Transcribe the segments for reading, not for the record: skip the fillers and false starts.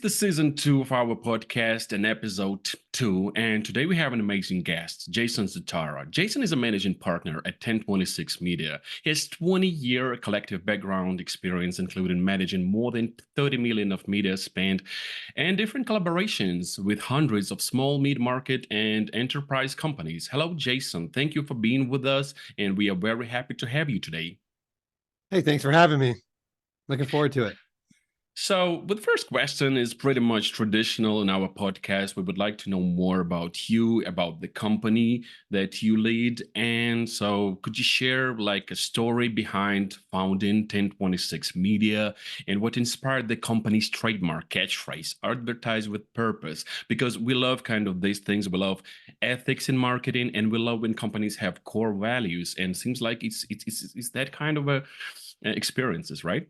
the season 2 of our podcast and episode 2. And today we have an amazing guest, Jason Zotara. Jason is a managing partner at 1026 Media. He has 20-year collective background experience, including managing more than 30 million of media spent and different collaborations with hundreds of small, mid-market, and enterprise companies. Hello, Jason. Thank you for being with us, and we are very happy to have you today. Hey, thanks for having me. Looking forward to it. So, the first question is pretty much traditional in our podcast. We would like to know more about you, about the company that you lead. And so, could you share like a story behind founding 1026 Media and what inspired the company's trademark catchphrase, advertise with purpose? Because we love kind of these things. We love ethics in marketing, and we love when companies have core values. And it seems like it's that kind of a experiences, right?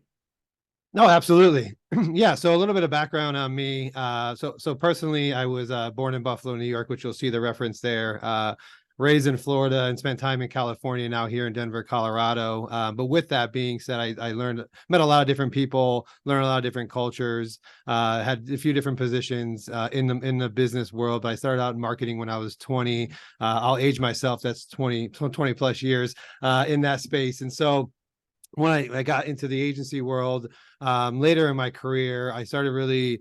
No, absolutely. Yeah. So a little bit of background on me. So personally, I was born in Buffalo, New York, which you'll see the reference there. Raised in Florida and spent time in California, now here in Denver, Colorado. But with that being said, I met a lot of different people, learned a lot of different cultures, had a few different positions in the business world. But I started out in marketing when I was 20. I'll age myself. That's 20 plus years in that space. And so when I got into the agency world later in my career, I started really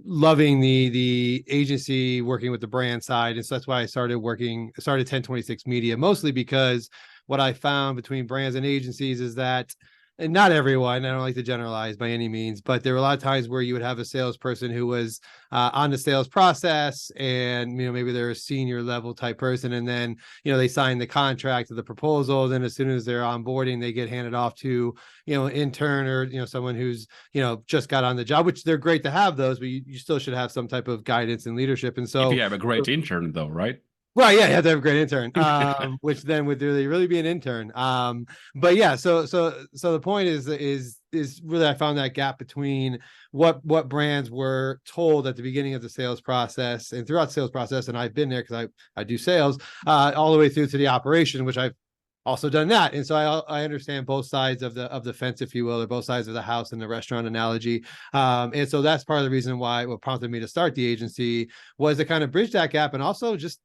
loving the agency, working with the brand side. And so that's why I started 1026 Media, mostly because what I found between brands and agencies is that, and not everyone, I don't like to generalize by any means, but there were a lot of times where you would have a salesperson who was on the sales process, and maybe they're a senior level type person, and then they sign the contract or the proposal, then as soon as they're onboarding, they get handed off to an intern or someone who's just got on the job, which they're great to have those, but you still should have some type of guidance and leadership. And so if you have a great intern though, right? Right, yeah, you have to have a great intern, which then would really be an intern. But yeah, so the point is really I found that gap between what brands were told at the beginning of the sales process and throughout the sales process, and I've been there because I do sales all the way through to the operation, which I've also done that. And so I understand both sides of the fence, if you will, or both sides of the house in the restaurant analogy. And so that's part of the reason why what prompted me to start the agency was to kind of bridge that gap, and also just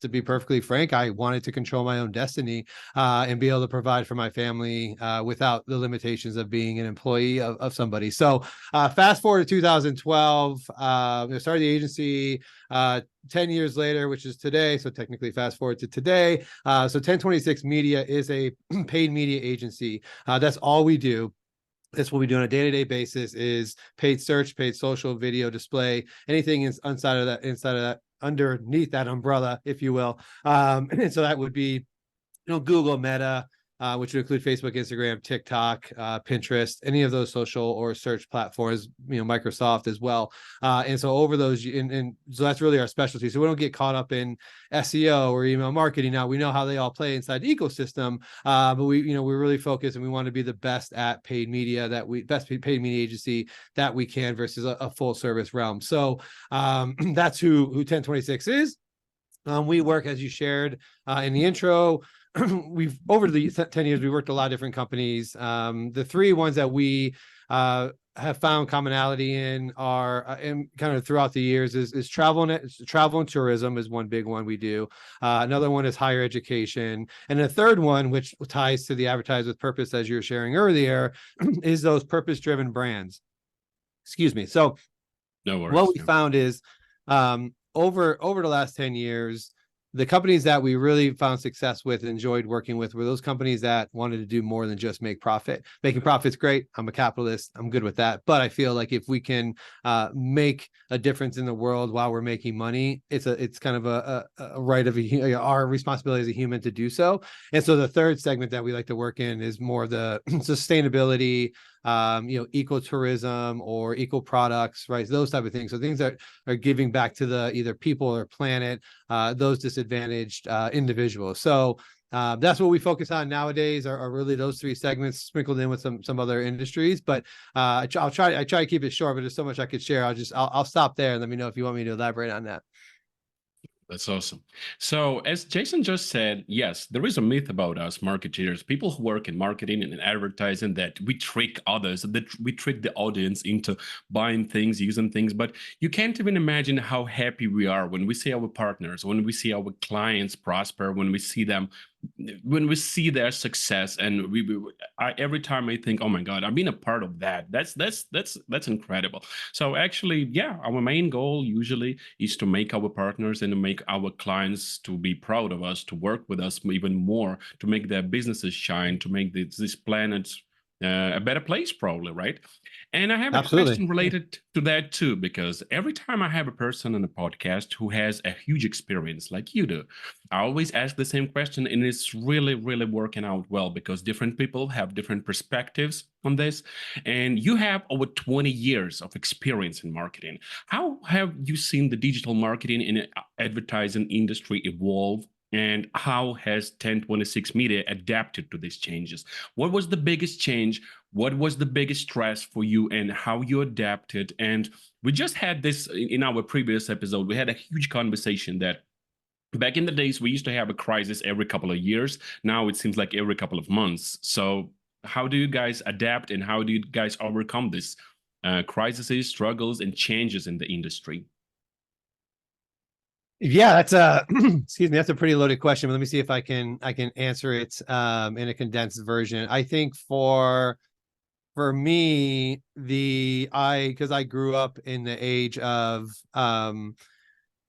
to be perfectly frank, I wanted to control my own destiny and be able to provide for my family without the limitations of being an employee of somebody. So fast forward to 2012, started the agency 10 years later, which is today. So technically fast forward to today. So 1026 Media is a paid media agency. That's all we do. That's what we do on a day-to-day basis is paid search, paid social, video, display, anything inside of that, underneath that umbrella, if you will. And so that would be, Google, Meta, which would include Facebook, Instagram, TikTok, Pinterest, any of those social or search platforms, Microsoft as well. And so over those, and so that's really our specialty. So we don't get caught up in SEO or email marketing. Now we know how they all play inside the ecosystem, but we really focus, and we want to be the best at paid media best paid media agency that we can versus a full service realm. So that's who 1026 is. We work, as you shared in the intro, we've over the 10 years, we worked a lot of different companies. The three ones that we have found commonality in are and kind of throughout the years is travel and tourism is one big one we do. Another one is higher education. And the third one, which ties to the advertise with purpose, as you were sharing earlier, is those purpose-driven brands. Excuse me. So no worries, what we found is over the last 10 years, the companies that we really found success with and enjoyed working with were those companies that wanted to do more than just make profit. Making profit's great. I'm a capitalist. I'm good with that. But I feel like if we can make a difference in the world while we're making money, it's kind of a right of our responsibility as a human to do so. And so the third segment that we like to work in is more the sustainability, ecotourism or eco products, right? Those type of things. So things that are giving back to the either people or planet, those disadvantaged individuals. So that's what we focus on nowadays are really those three segments sprinkled in with some other industries. But I try to keep it short, but there's so much I could share. I'll stop there and let me know if you want me to elaborate on that. That's awesome. So, as Jason just said, yes, there is a myth about us marketeers, people who work in marketing and in advertising, that we trick others, that we trick the audience into buying things, using things. But you can't even imagine how happy we are when we see our partners, when we see our clients prosper, when we see them, when we see their success, and every time I think, oh my God, I've been a part of that. That's incredible. So actually, yeah, our main goal usually is to make our partners and to make our clients to be proud of us, to work with us even more, to make their businesses shine, to make this planet a better place, probably, right? And I have a Absolutely. question related to that too, because every time I have a person on a podcast who has a huge experience like you do, I always ask the same question, and it's really, really working out well because different people have different perspectives on this. And you have over 20 years of experience in marketing. How have you seen the digital marketing and advertising industry evolve? And how has 1026 Media adapted to these changes? What was the biggest change? What was the biggest stress for you, and how you adapted? And we just had this in our previous episode. We had a huge conversation that back in the days we used to have a crisis every couple of years. Now it seems like every couple of months. So how do you guys adapt, and how do you guys overcome this crises, struggles, and changes in the industry? Yeah, that's a excuse me, that's a pretty loaded question, but let me see if I can answer it in a condensed version. I think for me, because I grew up in the age of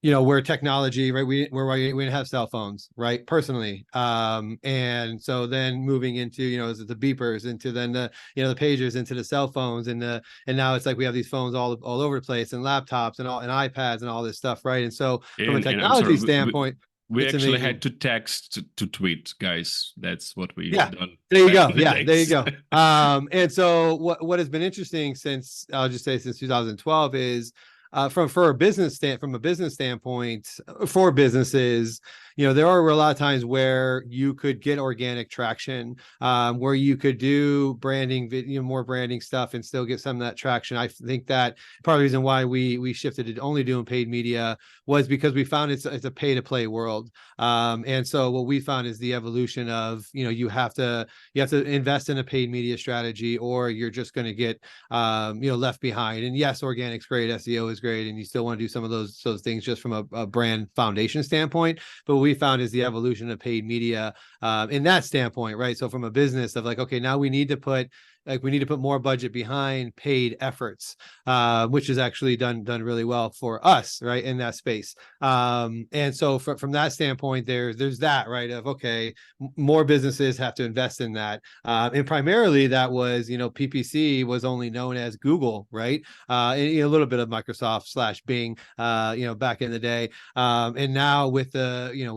where technology, right? We didn't have cell phones, right? Personally. And so then moving into, is it the beepers, into then the pagers, into the cell phones, and now it's like we have these phones all over the place, and laptops and iPads and all this stuff, right? And so from a And I'm sorry, technology standpoint, we it's actually had amazing. to text to tweet, guys. That's what we Yeah, done there you back go. in the Yeah, there you days. go. And so what has been interesting since, I'll just say, since 2012 is from a business standpoint, for businesses, there are a lot of times where you could get organic traction, where you could do branding, more branding stuff, and still get some of that traction. I think that part of the reason why we shifted to only doing paid media was because we found it's a pay to play world. And so what we found is the evolution of, you have to invest in a paid media strategy, or you're just going to get left behind. And yes, organic's great, SEO is great, and you still want to do some of those things just from a brand foundation standpoint. But what we found is the evolution of paid media in that standpoint, right? So from a business of like, okay, now we need to put more budget behind paid efforts, which is actually done really well for us, right, in that space. And so from that standpoint, there's that, right, of okay, more businesses have to invest in that, and primarily that was, PPC was only known as Google, right, and a little bit of Microsoft / Bing, back in the day, and now with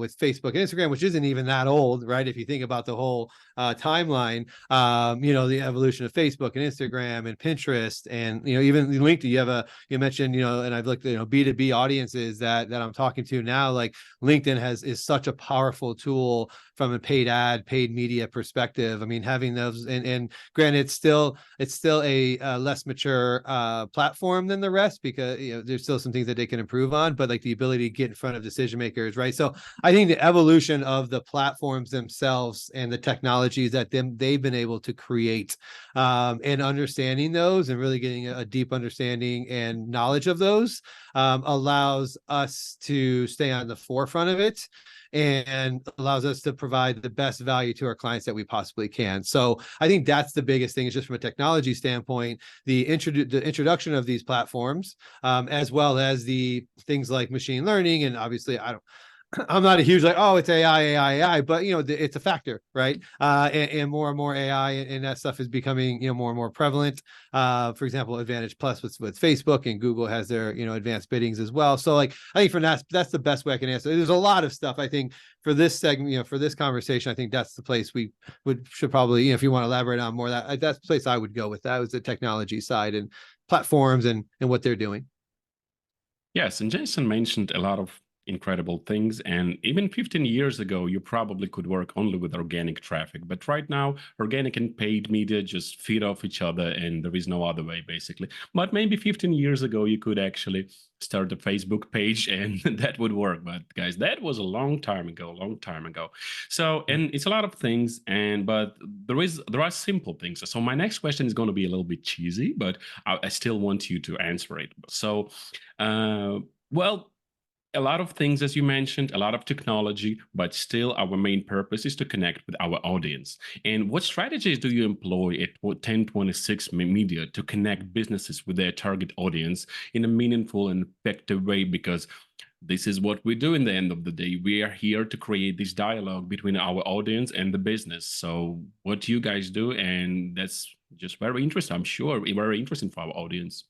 with Facebook and Instagram, which isn't even that old, right, if you think about the whole timeline, the evolution of Facebook and Instagram and Pinterest, and even LinkedIn. You mentioned, and I've looked at B2B audiences that I'm talking to now. Like LinkedIn is such a powerful tool from a paid media perspective. I mean, having those, and granted, it's still a less mature platform than the rest, because there's still some things that they can improve on, but like the ability to get in front of decision makers, right? So I think the evolution of the platforms themselves and the technologies that they've been able to create, and understanding those and really getting a deep understanding and knowledge of those, allows us to stay on the forefront of it, and allows us to provide the best value to our clients that we possibly can. So I think that's the biggest thing, is just from a technology standpoint, the introduction of these platforms, as well as the things like machine learning. And obviously I'm not a huge like, oh, it's AI, but it's a factor, right? And more and more AI and that stuff is becoming, more and more prevalent. For example, Advantage Plus with Facebook, and Google has their, advanced biddings as well. So like, I think from that's the best way I can answer. There's a lot of stuff, I think, for this segment, for this conversation. I think that's the place we should probably, if you want to elaborate on more, that's the place I would go with. That was the technology side and platforms and what they're doing. Yes, and Jason mentioned a lot of incredible things. And even 15 years ago, you probably could work only with organic traffic. But right now, organic and paid media just feed off each other, and there is no other way, basically. But maybe 15 years ago, you could actually start a Facebook page and that would work. But guys, that was a long time ago, long time ago. So, and it's a lot of things, and but there are simple things. So my next question is going to be a little bit cheesy, but I still want you to answer it. So, well, a lot of things, as you mentioned, a lot of technology, but still our main purpose is to connect with our audience. And what strategies do you employ at 1026 Media to connect businesses with their target audience in a meaningful and effective way? Because this is what we do in the end of the day. We are here to create this dialogue between our audience and the business. So what you guys do, and that's just very interesting. I'm sure very interesting for our audience.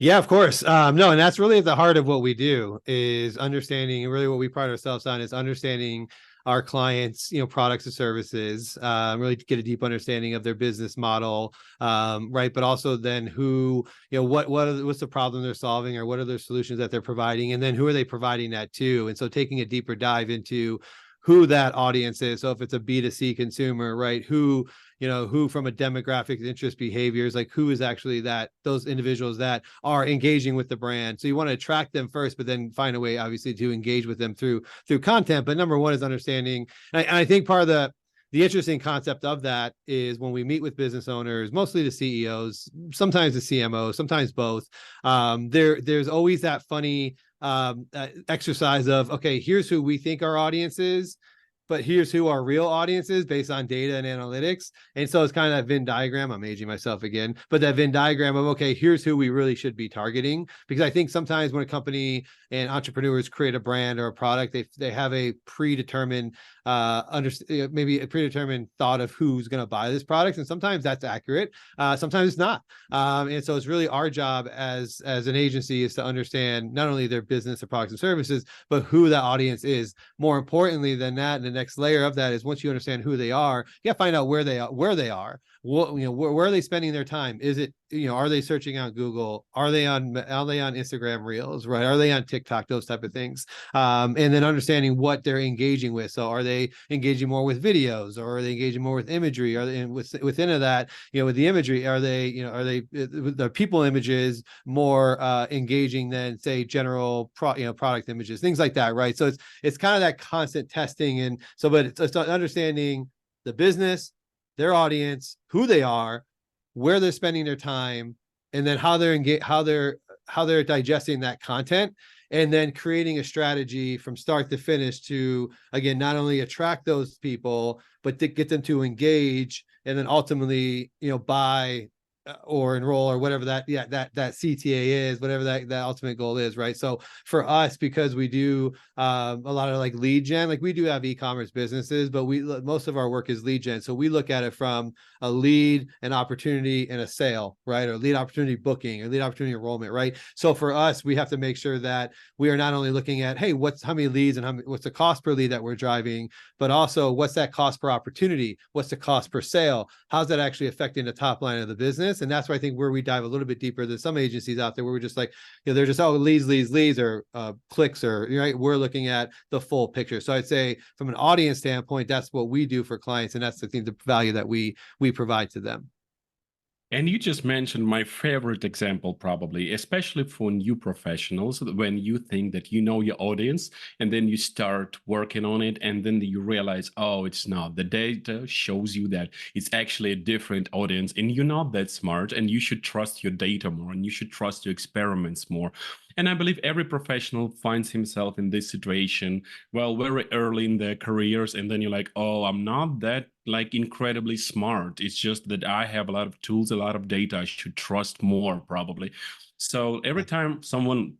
Yeah, of course. No, and that's really at the heart of what we do, is understanding, and really what we pride ourselves on is understanding our clients, products and services, really to get a deep understanding of their business model, right? But also then what's the problem they're solving, or what are their solutions that they're providing, and then who are they providing that to? And so taking a deeper dive into who that audience is. So if it's a B2C consumer, right, who from a demographic, interest, behaviors, like who is actually those individuals that are engaging with the brand. So you want to attract them first, but then find a way, obviously, to engage with them through content. But number one is understanding. And I think part of the interesting concept of that is when we meet with business owners, mostly the CEOs, sometimes the CMOs, sometimes both. There's always that funny exercise of, okay, here's who we think our audience is, but here's who our real audience is based on data and analytics. And so it's kind of that Venn diagram. I'm aging myself again, but that Venn diagram of, okay, here's who we really should be targeting. Because I think sometimes when a company and entrepreneurs create a brand or a product, they have a predetermined maybe a predetermined thought of who's going to buy this product. And sometimes that's accurate. Sometimes it's not. And so it's really our job as an agency is to understand not only their business or products and services, but who that audience is. More importantly than that, and the next layer of that is, once you understand who they are, you got to find out where they are. What, where are they spending their time? Is it, are they searching on Google? Are they on Instagram Reels, right? Are they on TikTok? Those type of things. And then understanding what they're engaging with. So are they engaging more with videos, or are they engaging more with imagery? Are they within that, with the imagery, are they the people images more engaging than, say, general product images, things like that, right? So it's kind of that constant testing. And so, but it's understanding the business, their audience, who they are, where they're spending their time, and then how they're digesting that content, and then creating a strategy from start to finish to, again, not only attract those people, but to get them to engage, and then ultimately, buy or enroll, or whatever that CTA is, whatever that ultimate goal is, right? So for us, because we do a lot of like lead gen, like we do have e-commerce businesses, but most of our work is lead gen. So we look at it from a lead, an opportunity, and a sale, right? Or lead opportunity booking, or lead opportunity enrollment, right? So for us, we have to make sure that we are not only looking at, hey, how many leads and what's the cost per lead that we're driving, but also what's that cost per opportunity? What's the cost per sale? How's that actually affecting the top line of the business? And that's where I think where we dive a little bit deeper than some agencies out there, where we're just like, they're just, oh, leads, or clicks, or, right? We're looking at the full picture. So I'd say from an audience standpoint, that's what we do for clients. And that's the value that we provide to them. And you just mentioned my favorite example, probably, especially for new professionals, when you think that you know your audience and then you start working on it, and then you realize, oh, it's not. The data shows you that it's actually a different audience, and you're not that smart, and you should trust your data more, and you should trust your experiments more. And I believe every professional finds himself in this situation, well, very early in their careers. And then you're like, oh, I'm not that like incredibly smart. It's just that I have a lot of tools, a lot of data. I should trust more, probably. So every time someone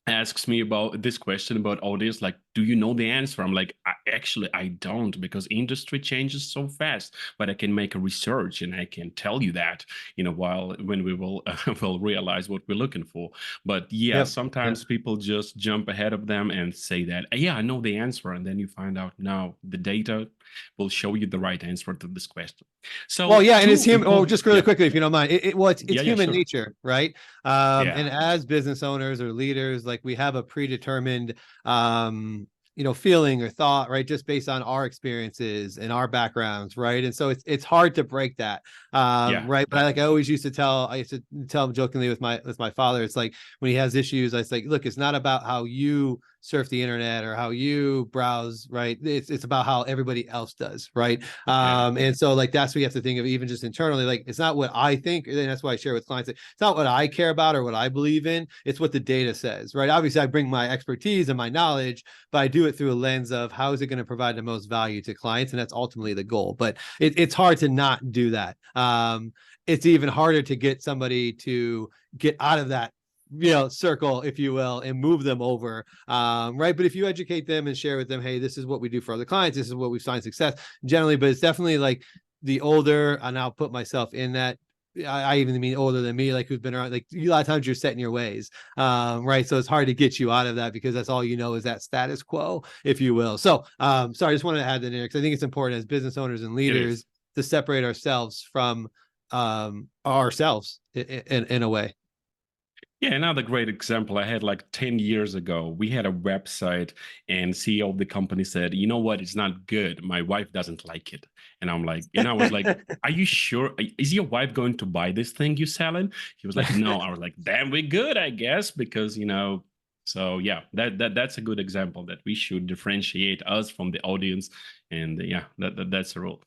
asks me about this question about audience, like, do you know the answer? I'm like, actually, I don't, because industry changes so fast, but I can make a research and I can tell you that, while when we will will realize what we're looking for. But yeah, Yep. sometimes people just jump ahead of them and say that, yeah, I know the answer. And then you find out, no, the data will show you the right answer to this question. Well, So yeah, and it's two human. Oh, important, just really yeah, quickly, if you don't mind, well, it's yeah, yeah, human sure. nature, right? Yeah, And as business owners or leaders, like we have a predetermined, feeling or thought, right, just based on our experiences and our backgrounds, right? And so it's hard to break that, yeah, right? But yeah. I used to tell him jokingly with my father, it's like when he has issues, I say, look, it's not about how you surf the internet or how you browse, right? It's about how everybody else does, right? Yeah. And so like that's what you have to think of, even just internally. Like it's not what I think, and that's why I share with clients. It's not what I care about or what I believe in. It's what the data says, right? Obviously, I bring my expertise and my knowledge, but I do it through a lens of how is it going to provide the most value to clients, and that's ultimately the goal. But it's hard to not do that. It's even harder to get somebody to get out of that circle, if you will, and move them over, right? But if you educate them and share with them, hey, this is what we do for other clients, this is what we've signed success generally. But it's definitely like the older, and I'll put myself in that, I even mean older than me, like who's been around, like a lot of times you're set in your ways, right? So it's hard to get you out of that because that's all you know is that status quo, if you will. So sorry, I just wanted to add that in there because I think it's important as business owners and It is. leaders to separate ourselves from ourselves in a way. Yeah, another great example I had like 10 years ago. We had a website, and CEO of the company said, "You know what? It's not good. My wife doesn't like it." And I'm like, I was like, "Are you sure? Is your wife going to buy this thing you selling?" He was like, "No." I was like, "Damn, we're good, I guess," because so yeah, that's a good example that we should differentiate us from the audience, and yeah, that's a rule.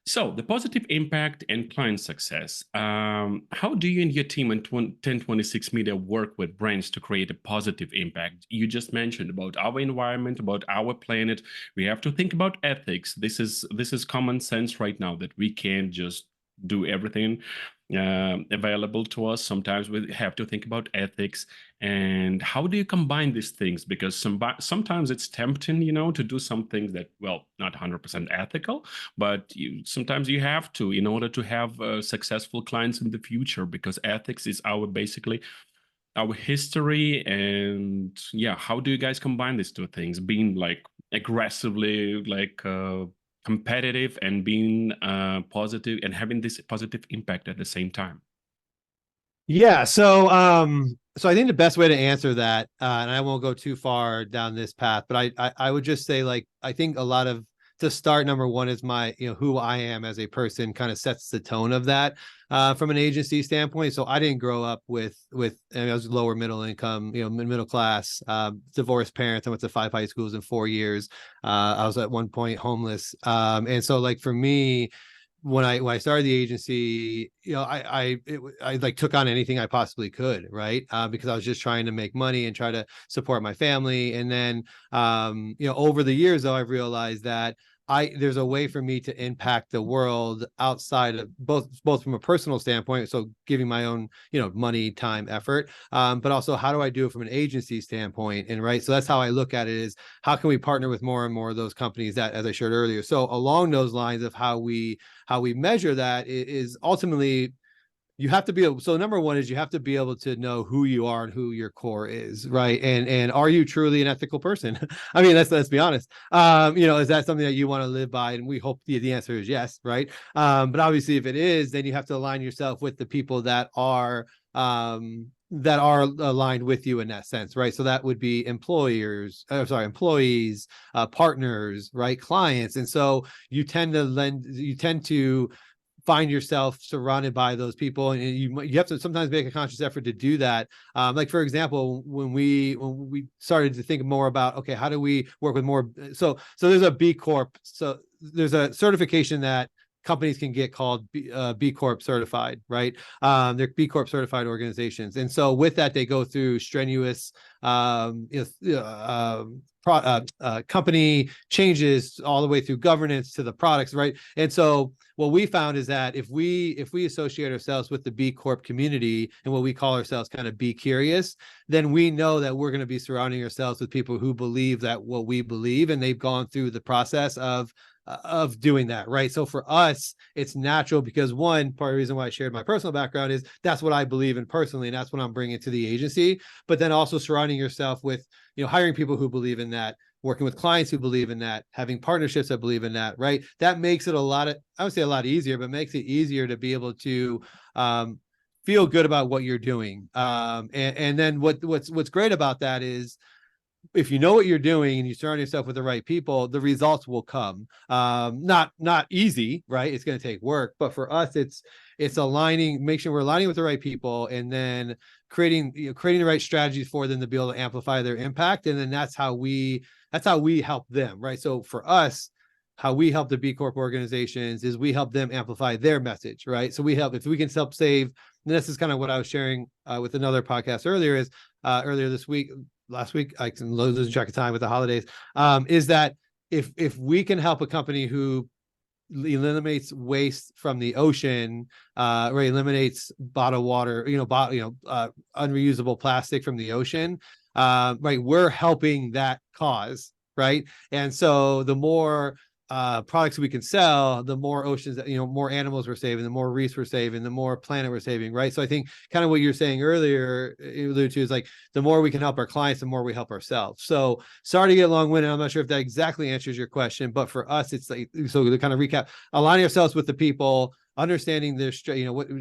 So, the positive impact and client success. How do you and your team in 1026 Media work with brands to create a positive impact? You just mentioned about our environment, about our planet. We have to think about ethics. This is common sense right now that we can't just do everything available to us. Sometimes we have to think about ethics, and how do you combine these things? Because sometimes it's tempting, to do some things that, well, not 100% ethical, but sometimes you have to in order to have successful clients in the future, because ethics is basically our history. And yeah, how do you guys combine these two things, being like aggressively like competitive and being positive and having this positive impact at the same time? Yeah. So I think the best way to answer that, and I won't go too far down this path, but I would just say, like, I think a lot of, to start, number one is my, who I am as a person kind of sets the tone of that, from an agency standpoint. So I didn't grow up I mean, I was lower middle income, middle class, divorced parents. I went to 5 high schools in 4 years. I was at one point homeless. And so like for me, when I started the agency, I like took on anything I possibly could, right? Because I was just trying to make money and try to support my family. And then, over the years, though, I've realized that there's a way for me to impact the world outside of both from a personal standpoint, so giving my own, money, time, effort, but also how do I do it from an agency standpoint? And right, so that's how I look at it: is how can we partner with more and more of those companies that, as I shared earlier. So along those lines of how we measure that is ultimately, you have to be able, so number one is you have to be able to know who you are and who your core is, right? And are you truly an ethical person? I mean, let's be honest. Is that something that you want to live by? And we hope the answer is yes, right? But obviously if it is, then you have to align yourself with the people that are aligned with you in that sense, right? So that would be employees, partners, right? Clients. And so you tend to find yourself surrounded by those people, and you have to sometimes make a conscious effort to do that. Like for example, when we started to think more about, okay, how do we work with more, so there's a B Corp, so there's a certification that companies can get called B Corp certified, right? They're B Corp certified organizations. And so with that, they go through strenuous company changes all the way through governance to the products, right? And so what we found is that if we associate ourselves with the B Corp community and what we call ourselves kind of be curious, then we know that we're going to be surrounding ourselves with people who believe that what we believe, and they've gone through the process of doing that, right? So for us, it's natural because one part of the reason why I shared my personal background is that's what I believe in personally, and that's what I'm bringing to the agency. But then also surrounding yourself with, hiring people who believe in that, working with clients who believe in that, having partnerships that believe in that, right? That makes it I would say a lot easier, but makes it easier to be able to feel good about what you're doing. And then what's great about that is, if you know what you're doing and you surround yourself with the right people, the results will come. Not easy, right? It's going to take work, but for us, it's aligning, make sure we're aligning with the right people, and then creating the right strategies for them to be able to amplify their impact. And then that's how we help them, right? So for us, how we help the B Corp organizations is we help them amplify their message, right? So if we can help save, and this is kind of what I was sharing with another podcast earlier, is earlier this week, last week, I can lose track of time with the holidays, is that if we can help a company who eliminates waste from the ocean, or eliminates bottled water, unreusable plastic from the ocean, right, we're helping that cause, right? And so the more products we can sell, the more oceans that, more animals we're saving, the more reefs we're saving, the more planet we're saving, right? So I think kind of what you're saying earlier, you alluded to, is like the more we can help our clients, the more we help ourselves. So sorry to get long-winded. I'm not sure if that exactly answers your question, but for us, it's like, so to kind of recap, aligning ourselves with the people, understanding their,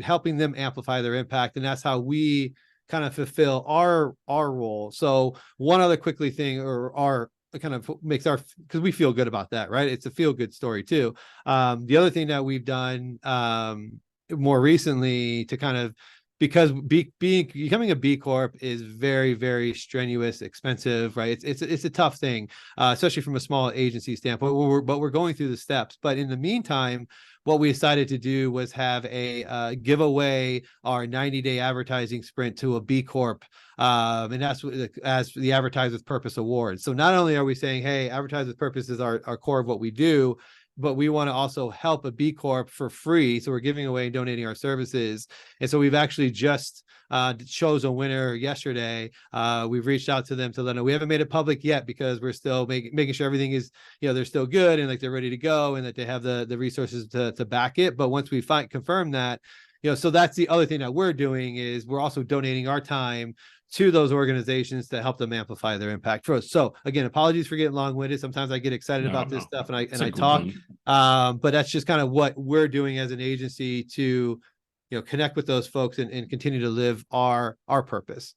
helping them amplify their impact, and that's how we kind of fulfill our role. So one other quickly thing, or our kind of makes because we feel good about that, right? It's a feel good story too. The other thing that we've done more recently to kind of, because becoming a B Corp is very, very strenuous, expensive, right? It's a tough thing, especially from a small agency standpoint. But we're going through the steps. But in the meantime, what we decided to do was have a give away our 90-day advertising sprint to a B Corp. And that's as the Advertise with Purpose Award. So not only are we saying, hey, Advertise with Purpose is our core of what we do, but we want to also help a B Corp for free. So we're giving away and donating our services. And so we've actually just chose a winner yesterday. We've reached out to them to let them know. We haven't made it public yet because we're still making sure everything is, they're still good and like they're ready to go and that they have the resources to back it. But once we confirm that, so that's the other thing that we're doing, is we're also donating our time to those organizations to help them amplify their impact for us. So again, apologies for getting long-winded. Sometimes I get excited about this stuff and I talk, but that's just kind of what we're doing as an agency to, connect with those folks and continue to live our purpose.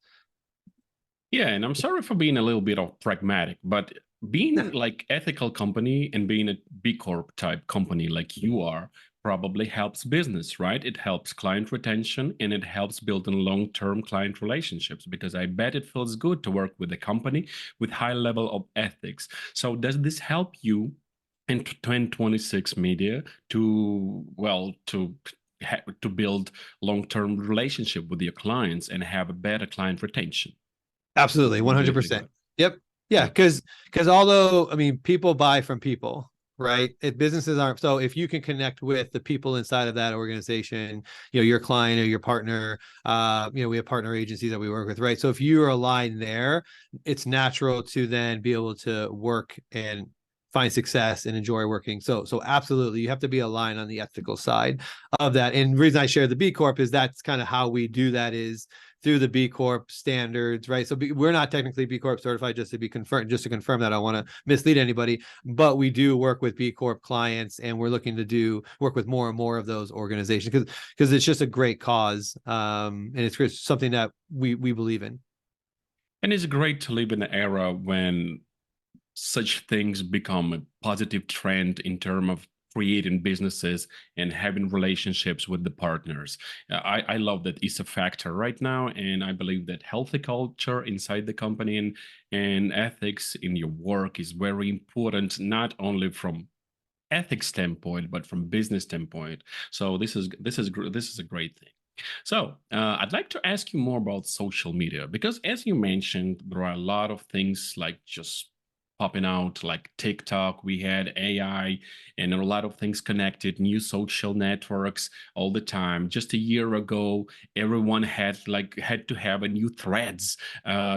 Yeah, and I'm sorry for being a little bit of pragmatic, but being like ethical company and being a B Corp type company like you are probably helps business, right? It helps client retention and it helps building long-term client relationships, because I bet it feels good to work with a company with high level of ethics. So does this help you in 1026 Media to build long-term relationship with your clients and have a better client retention? Absolutely, 100%. Yep. Yeah, because although, I mean, people buy from people, right? Businesses aren't. So if you can connect with the people inside of that organization, your client or your partner, we have partner agencies that we work with, right? So if you are aligned there, it's natural to then be able to work and find success and enjoy working. So absolutely, you have to be aligned on the ethical side of that. And the reason I share the B Corp is that's kind of how we do that, is through the B Corp standards, right? So we're not technically B Corp certified, just to confirm that. I don't want to mislead anybody, but we do work with B Corp clients, and we're looking to work with more and more of those organizations because it's just a great cause, and it's something that we believe in. And it's great to live in an era when such things become a positive trend in terms of creating businesses and having relationships with the partners. I love that it's a factor right now, and I believe that healthy culture inside the company and ethics in your work is very important, not only from ethics standpoint, but from business standpoint. So this is a great thing. So I'd like to ask you more about social media because, as you mentioned, there are a lot of things like just popping out, like TikTok. We had AI, and a lot of things connected, new social networks all the time. Just a year ago, everyone had to have a new threads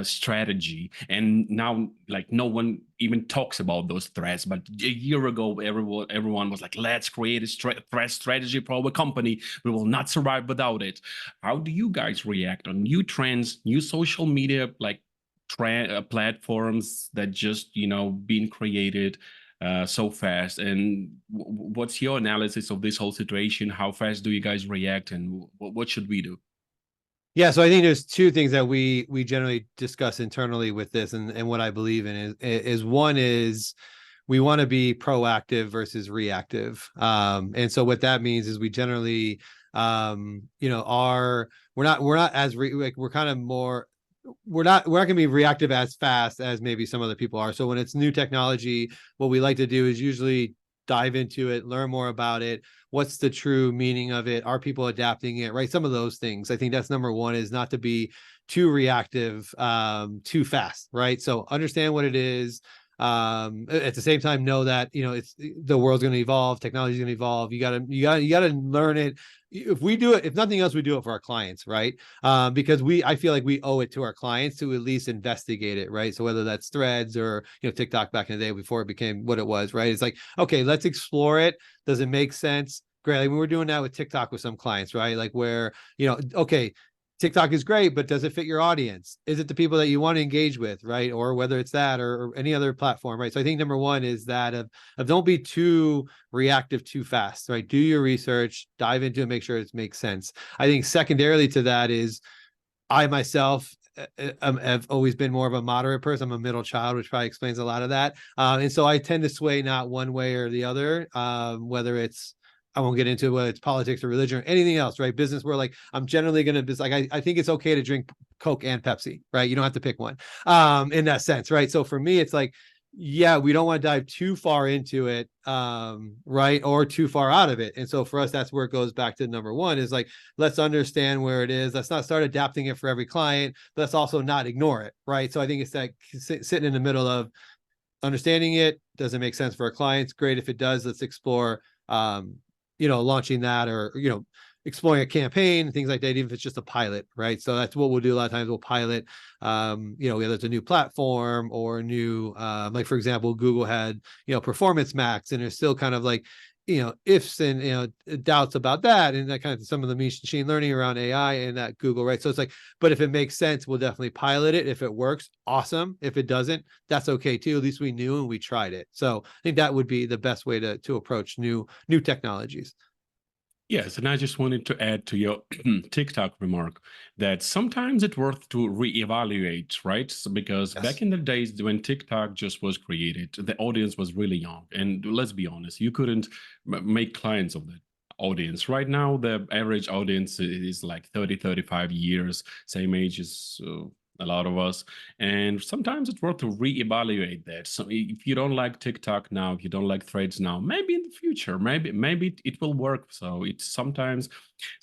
strategy, and now like no one even talks about those threads. But a year ago, everyone was like, let's create a thread strategy for our company. We will not survive without it. How do you guys react on new trends, new social media like platforms that just being created so fast? And what's your analysis of this whole situation? How fast do you guys react, and what should we do? Yeah, so I think there's two things that we generally discuss internally with this, and what I believe in is one is we want to be proactive versus reactive. And so what that means is we generally are we're not as like we're kind of more we're not going to be reactive as fast as maybe some other people are. So when it's new technology, what we like to do is usually dive into it, learn more about it. What's the true meaning of it? Are people adapting it? Right. Some of those things. I think that's number one, is not to be too reactive, too fast. Right. So understand what it is. At the same time, know that, it's the world's going to evolve, technology is going to evolve. You gotta learn it. If we do it, if nothing else, we do it for our clients, right? Because I feel like we owe it to our clients to at least investigate it, right? So whether that's threads or TikTok back in the day before it became what it was, right? It's like, okay, let's explore it. Does it make sense? Great. Like we were doing that with TikTok with some clients, right? Like where, okay, TikTok is great, but does it fit your audience? Is it the people that you want to engage with, right? Or whether it's that or any other platform, right? So I think number one is that of don't be too reactive too fast, right? Do your research, dive into it, make sure it makes sense. I think secondarily to that is I myself have always been more of a moderate person. I'm a middle child, which probably explains a lot of that. And so I tend to sway not one way or the other, whether it's I won't get into whether it's politics or religion or anything else, right? Business, where like I'm generally going to be like I think it's okay to drink Coke and Pepsi, right? You don't have to pick one, in that sense, right? So for me, it's like, yeah, we don't want to dive too far into it, right, or too far out of it. And so for us, that's where it goes back to number one, is like, let's understand where it is. Let's not start adapting it for every client, but let's also not ignore it, right? So I think it's like sitting in the middle of understanding it. Does it make sense for our clients? Great. If it does, let's explore launching that, or exploring a campaign, things like that, even if it's just a pilot, right? So that's what we'll do a lot of times. We'll pilot, whether it's a new platform or a new, like for example, Google had, Performance Max, and there's still kind of like, ifs and, doubts about that, and that kind of some of the machine learning around AI and that Google, right? So it's like, but if it makes sense, we'll definitely pilot it. If it works, awesome. If it doesn't, that's okay too. At least we knew and we tried it. So I think that would be the best way to approach new technologies. Yes, and I just wanted to add to your TikTok remark that sometimes it's worth to reevaluate, right? So because back Yes. in the days when TikTok just was created, the audience was really young. And let's be honest, you couldn't make clients of that audience. Right now, the average audience is like 30, 35 years, same age as a lot of us. And sometimes it's worth to reevaluate that. So if you don't like TikTok now, if you don't like threads now, maybe in the future, maybe it will work. So it's sometimes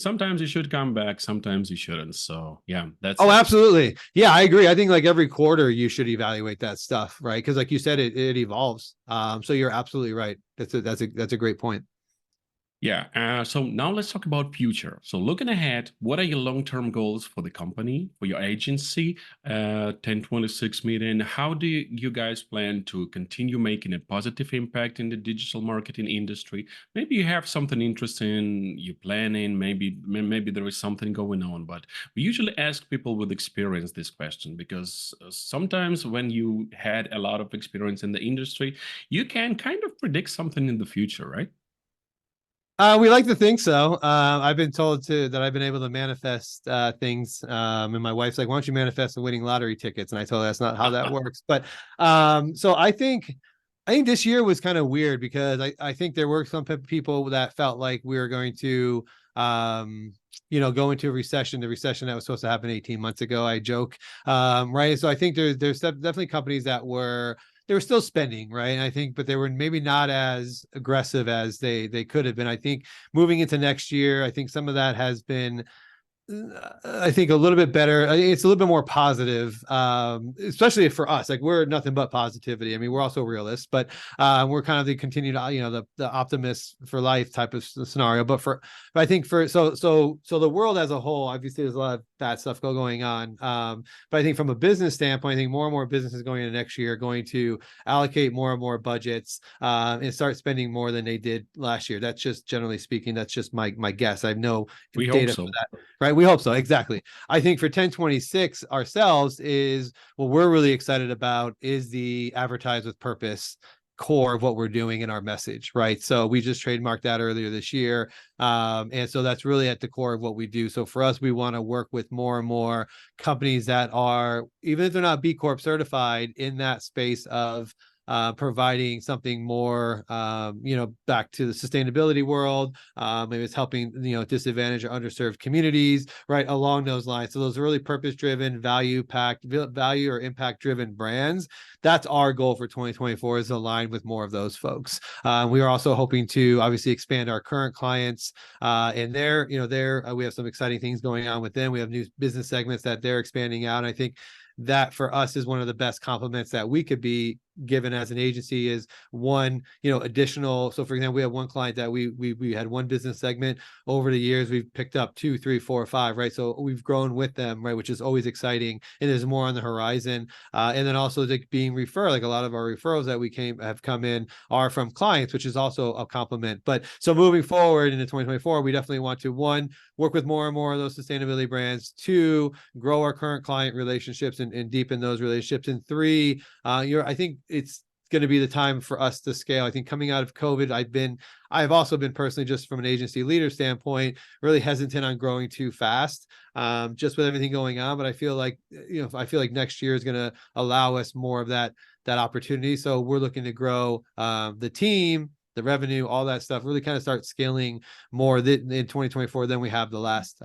you should come back, sometimes you shouldn't. So yeah, that's Oh, it. absolutely. Yeah, I agree. I think like every quarter you should evaluate that stuff, right? Because like you said, it evolves. So you're absolutely right. That's a great point. Yeah. So now let's talk about future. So looking ahead, what are your long-term goals for the company, for your agency, 1026 Media, and how do you guys plan to continue making a positive impact in the digital marketing industry? Maybe you have something interesting you're planning. Maybe there is something going on. But we usually ask people with experience this question because sometimes when you had a lot of experience in the industry, you can kind of predict something in the future, right? We like to think so. I've been told that I've been able to manifest things. And my wife's like, "Why don't you manifest the winning lottery tickets?" And I told her that's not how that works. But so I think this year was kind of weird because I think there were some people that felt like we were going to go into a recession, the recession that was supposed to happen 18 months ago. I joke, right? So I think there's definitely companies that were were still spending, right? And I think, but they were maybe not as aggressive as they could have been. I think moving into next year, I think some of that has been, I think, a little bit better. It's a little bit more positive, especially for us. Like, we're nothing but positivity. I mean, we're also realists, but we're kind of the continued, the optimists for life type of scenario. But I think so the world as a whole, obviously, there's a lot of bad stuff going on. But I think from a business standpoint, I think more and more businesses going into next year are going to allocate more and more budgets and start spending more than they did last year. That's just, generally speaking, that's just my guess. I have no We hope data so. for that. Right. We hope so. Exactly. I think for 1026 ourselves, is what we're really excited about is the advertise with purpose core of what we're doing in our message. Right. So we just trademarked that earlier this year. And so that's really at the core of what we do. So for us, we want to work with more and more companies that are, even if they're not B Corp certified, in that space of providing something more, back to the sustainability world. Maybe it's helping, disadvantaged or underserved communities, right, along those lines. So those are really purpose-driven, value or impact-driven brands. That's our goal for 2024, is aligned with more of those folks. We are also hoping to obviously expand our current clients, and we have some exciting things going on with them. We have new business segments that they're expanding out. And I think that for us is one of the best compliments that we could be given as an agency, is one, additional. So for example, we have one client that we had one business segment. Over the years, we've picked up 2, 3, 4, 5, right? So we've grown with them, right? Which is always exciting. And there's more on the horizon. And then also, like, being referred, like a lot of our referrals that have come in are from clients, which is also a compliment. But so moving forward into 2024, we definitely want to, one, work with more and more of those sustainability brands, two, grow our current client relationships and deepen those relationships, and three, I think it's going to be the time for us to scale. I think coming out of COVID, I've also been personally, just from an agency leader standpoint, really hesitant on growing too fast, just with everything going on. But I feel like, next year is going to allow us more of that opportunity. So we're looking to grow the team, the revenue, all that stuff, really kind of start scaling more in 2024 than we have the last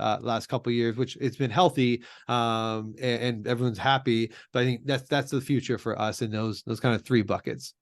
couple of years, which it's been healthy, and everyone's happy. But I think that's the future for us in those kind of three buckets.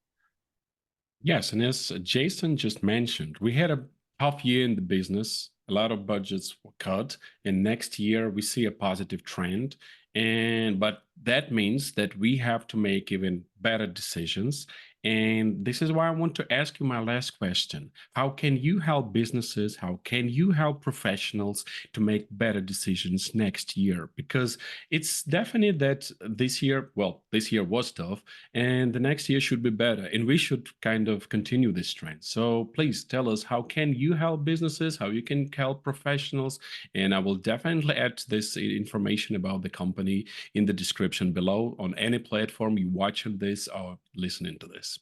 Yes, and as Jason just mentioned, we had a tough year in the business. A lot of budgets were cut, and next year we see a positive trend. But that means that we have to make even better decisions. And this is why I want to ask you my last question. How can you help businesses? How can you help professionals to make better decisions next year? Because it's definite that this year was tough, and the next year should be better. And we should kind of continue this trend. So please tell us, how can you help businesses? How you can help professionals? And I will definitely add this information about the company in the description below on any platform you watching this or listening to this.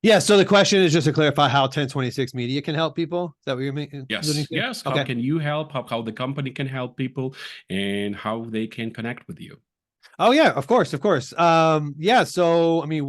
Yeah. So the question is, just to clarify, how 1026 Media can help people. Is that what you're Yes. Yes. How Okay. can you help? How the company can help people, and how they can connect with you? Oh yeah, of course, of course. Yeah. So I mean,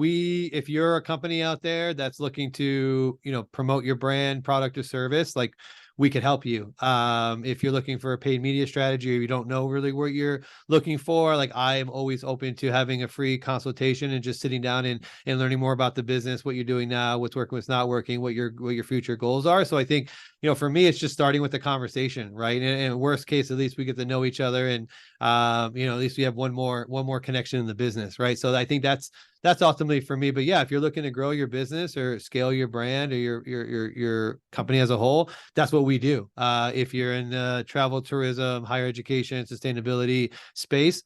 if you're a company out there that's looking to, promote your brand, product, or service, like, we could help you. If you're looking for a paid media strategy, or you don't know really what you're looking for, like, I am always open to having a free consultation and just sitting down and learning more about the business, what you're doing now, what's working, what's not working, what your future goals are. So I think, for me, it's just starting with the conversation, right? And worst case, at least we get to know each other, and at least we have one more connection in the business, right? So I think that's ultimately for me. But yeah, if you're looking to grow your business or scale your brand or your company as a whole, that's what we do. If you're in the travel, tourism, higher education, sustainability space,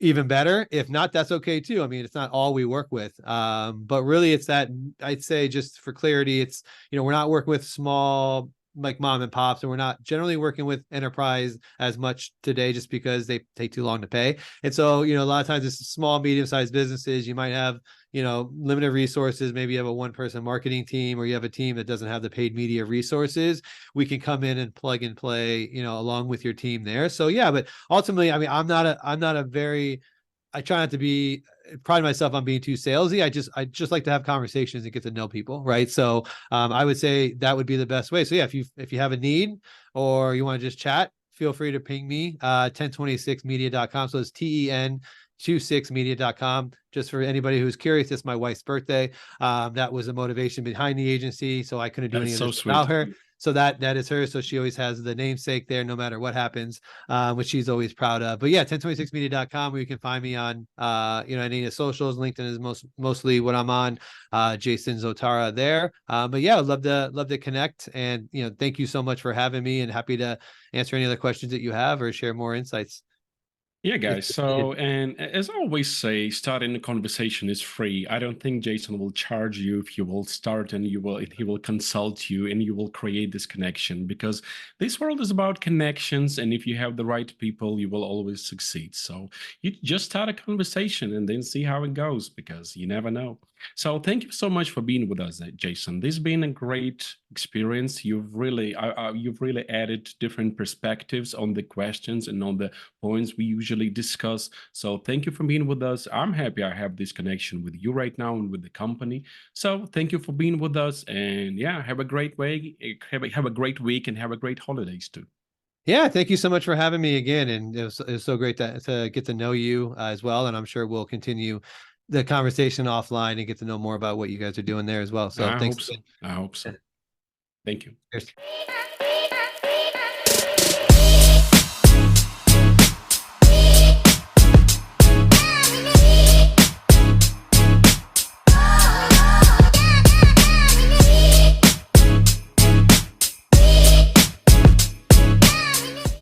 even better. If not, that's okay too. I mean, it's not all we work with. But really, it's that, I'd say, just for clarity, it's, we're not working with small, like, mom and pops, and we're not generally working with enterprise as much today, just because they take too long to pay. And so, a lot of times it's small, medium-sized businesses. You might have, limited resources. Maybe you have a one-person marketing team, or you have a team that doesn't have the paid media resources. We can come in and plug and play, along with your team there. So yeah, but ultimately, I mean, I try not to pride myself on being too salesy. I just like to have conversations and get to know people, right? So I would say that would be the best way. So yeah, if you have a need, or you want to just chat, feel free to ping me, 1026media.com. So it's 1026media.com. Just for anybody who's curious, it's my wife's birthday. That was the motivation behind the agency, so I couldn't do That's any of so this without sweet. her. So that is her. So she always has the namesake there, no matter what happens, which she's always proud of. But yeah, 1026media.com, where you can find me on any of the socials. LinkedIn is mostly what I'm on. Jason Zotara there. But yeah, I'd love to connect. And thank you so much for having me, and happy to answer any other questions that you have or share more insights. Yeah, If guys. needed. So, and as I always say, starting a conversation is free. I don't think Jason will charge you if you will start and he will consult you and you will create this connection, because this world is about connections. And if you have the right people, you will always succeed. So you just start a conversation and then see how it goes, because you never know. So thank you so much for being with us, Jason. This has been a great experience. You've really added different perspectives on the questions and on the points we usually discuss. So thank you for being with us. I'm happy I have this connection with you right now and with the company. So thank you for being with us. And yeah, have a great week. Have a great week and have a great holidays too. Yeah, thank you so much for having me again. And it was so great to get to know you as well. And I'm sure we'll continue the conversation offline and get to know more about what you guys are doing there as well. So I thanks hope so. again. I hope so. Thank you. Cheers.